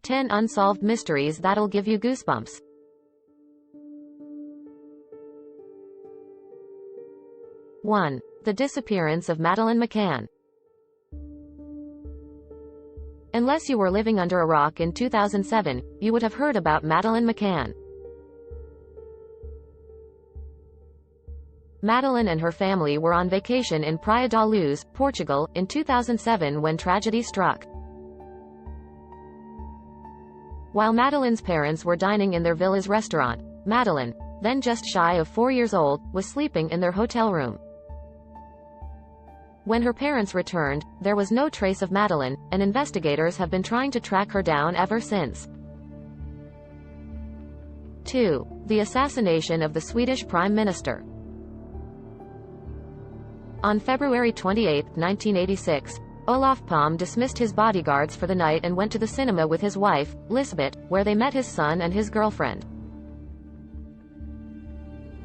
10 Unsolved Mysteries That'll Give You Goosebumps. 1. The disappearance of Madeleine McCann. Unless you were living under a rock in 2007, you would have heard about Madeleine McCann. Madeleine and her family were on vacation in Praia da Luz, Portugal, in 2007 when tragedy struck. While Madeleine's parents were dining in their villa's restaurant, Madeleine, then just shy of 4 years old, was sleeping in their hotel room. When her parents returned, there was no trace of Madeleine, and investigators have been trying to track her down ever since. 2. The assassination of the Swedish Prime Minister. On February 28, 1986, Olof Palme dismissed his bodyguards for the night and went to the cinema with his wife, Lisbeth, where they met his son and his girlfriend.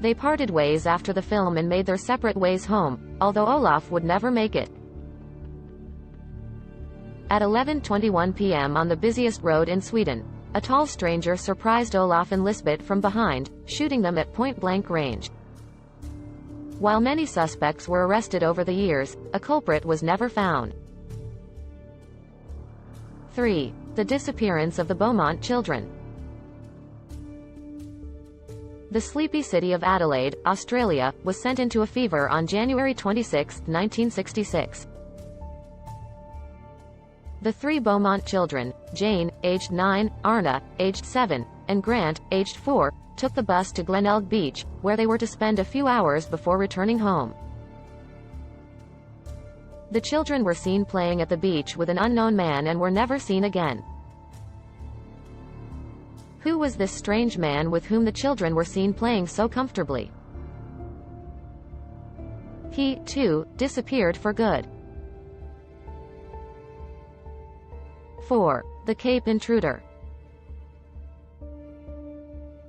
They parted ways after the film and made their separate ways home, although Olof would never make it. At 11:21 p.m. on the busiest road in Sweden, a tall stranger surprised Olof and Lisbeth from behind, shooting them at point-blank range. While many suspects were arrested over the years, a culprit was never found. 3. The disappearance of the Beaumont children. The sleepy city of Adelaide, Australia, was sent into a fever on January 26, 1966. The 3 Beaumont children, Jane, aged 9, Arna, aged 7, and Grant, aged 4, took the bus to Glenelg Beach, where they were to spend a few hours before returning home. The children were seen playing at the beach with an unknown man and were never seen again. Who was this strange man with whom the children were seen playing so comfortably? He, too, disappeared for good. 4. The Cape Intruder.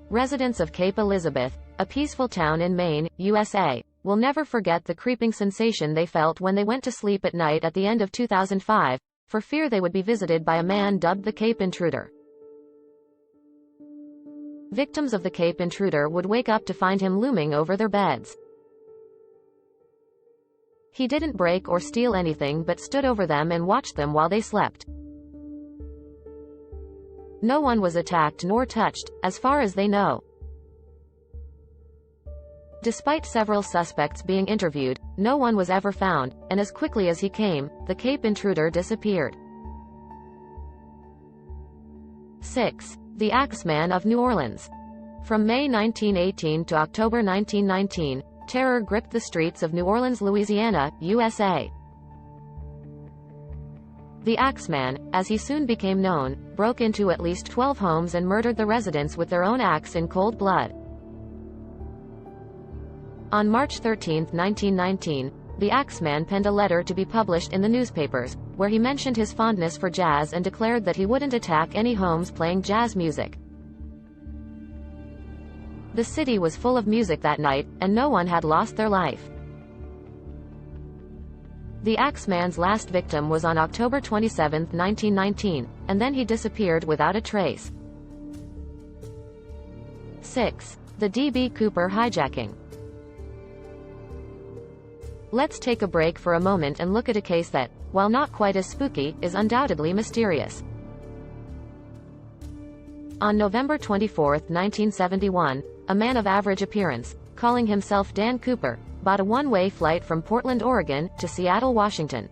Residents of Cape Elizabeth, a peaceful town in Maine, USA, will never forget the creeping sensation they felt when they went to sleep at night at the end of 2005, for fear they would be visited by a man dubbed the Cape Intruder. Victims of the Cape Intruder would wake up to find him looming over their beds. He didn't break or steal anything but stood over them and watched them while they slept. No one was attacked nor touched, as far as they know. Despite several suspects being interviewed, no one was ever found, and as quickly as he came, the Cape Intruder disappeared. 6. The Axeman of New Orleans. From May 1918 to October 1919, terror gripped the streets of New Orleans, Louisiana, USA. The Axeman, as he soon became known, broke into at least 12 homes and murdered the residents with their own axe in cold blood. On March 13, 1919, the Axeman penned a letter to be published in the newspapers, where he mentioned his fondness for jazz and declared that he wouldn't attack any homes playing jazz music. The city was full of music that night, and no one had lost their life. The Axeman's last victim was on October 27, 1919, and then he disappeared without a trace. 6. The D.B. Cooper hijacking. Let's take a break for a moment and look at a case that, while not quite as spooky, is undoubtedly mysterious. On November 24, 1971, a man of average appearance, calling himself Dan Cooper, bought a one-way flight from Portland, Oregon, to Seattle, Washington.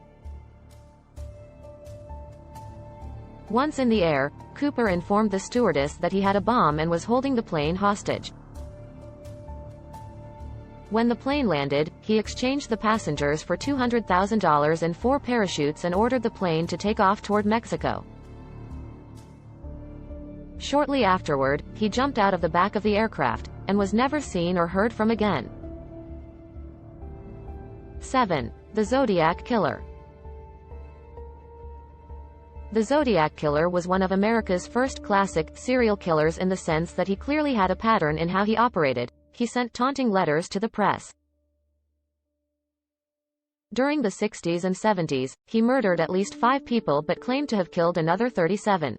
Once in the air, Cooper informed the stewardess that he had a bomb and was holding the plane hostage. When the plane landed, he exchanged the passengers for $200,000 and 4 parachutes and ordered the plane to take off toward Mexico. Shortly afterward, he jumped out of the back of the aircraft, and was never seen or heard from again. 7. The Zodiac Killer. The Zodiac Killer was one of America's first classic serial killers in the sense that he clearly had a pattern in how he operated. He sent taunting letters to the press. During the 60s and 70s, he murdered at least 5 people but claimed to have killed another 37.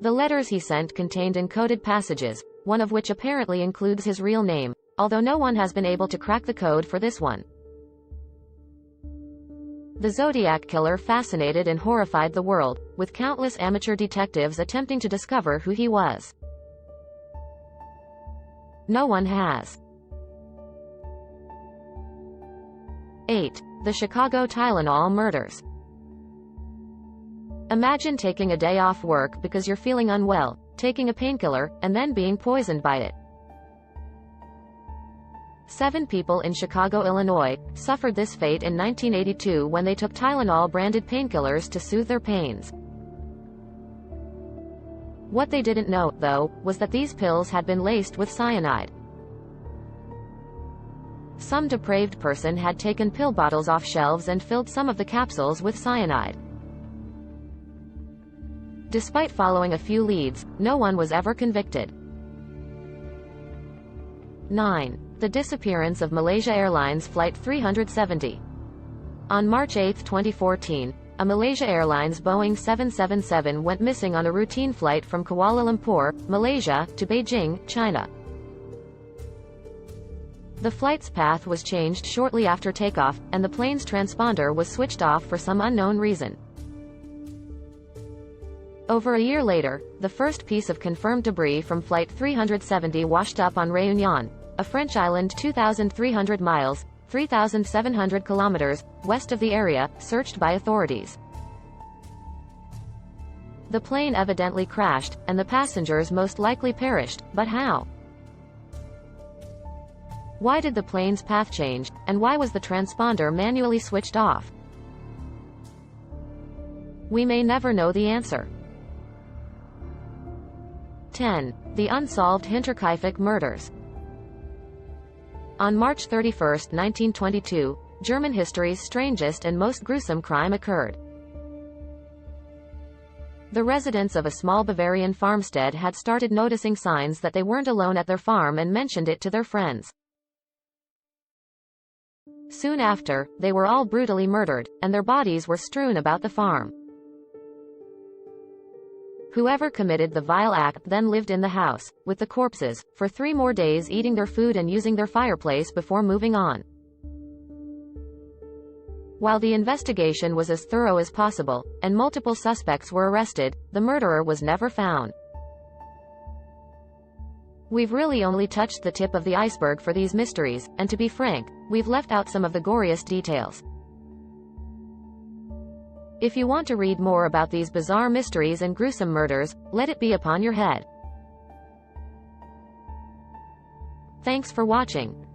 The letters he sent contained encoded passages, one of which apparently includes his real name, although no one has been able to crack the code for this one. The Zodiac Killer fascinated and horrified the world, with countless amateur detectives attempting to discover who he was. No one has. 8. The Chicago Tylenol Murders. Imagine taking a day off work because you're feeling unwell, taking a painkiller, and then being poisoned by it. 7 people in Chicago, Illinois, suffered this fate in 1982 when they took Tylenol-branded painkillers to soothe their pains. What they didn't know, though, was that these pills had been laced with cyanide. Some depraved person had taken pill bottles off shelves and filled some of the capsules with cyanide. Despite following a few leads, no one was ever convicted. 9. The disappearance of Malaysia Airlines Flight 370. On March 8, 2014, a Malaysia Airlines Boeing 777 went missing on a routine flight from Kuala Lumpur, Malaysia, to Beijing, China. The flight's path was changed shortly after takeoff, and the plane's transponder was switched off for some unknown reason. Over a year later, the first piece of confirmed debris from Flight 370 washed up on Réunion, a French island 2,300 miles, 3,700 kilometers, west of the area, searched by authorities. The plane evidently crashed, and the passengers most likely perished, but how? Why did the plane's path change, and why was the transponder manually switched off? We may never know the answer. 10. The Unsolved Hinterkaifeck Murders. On March 31, 1922, German history's strangest and most gruesome crime occurred. The residents of a small Bavarian farmstead had started noticing signs that they weren't alone at their farm and mentioned it to their friends. Soon after, they were all brutally murdered, and their bodies were strewn about the farm. Whoever committed the vile act then lived in the house, with the corpses, for 3 more days, eating their food and using their fireplace before moving on. While the investigation was as thorough as possible, and multiple suspects were arrested, the murderer was never found. We've really only touched the tip of the iceberg for these mysteries, and to be frank, we've left out some of the goriest details. If you want to read more about these bizarre mysteries and gruesome murders, let it be upon your head. Thanks for watching.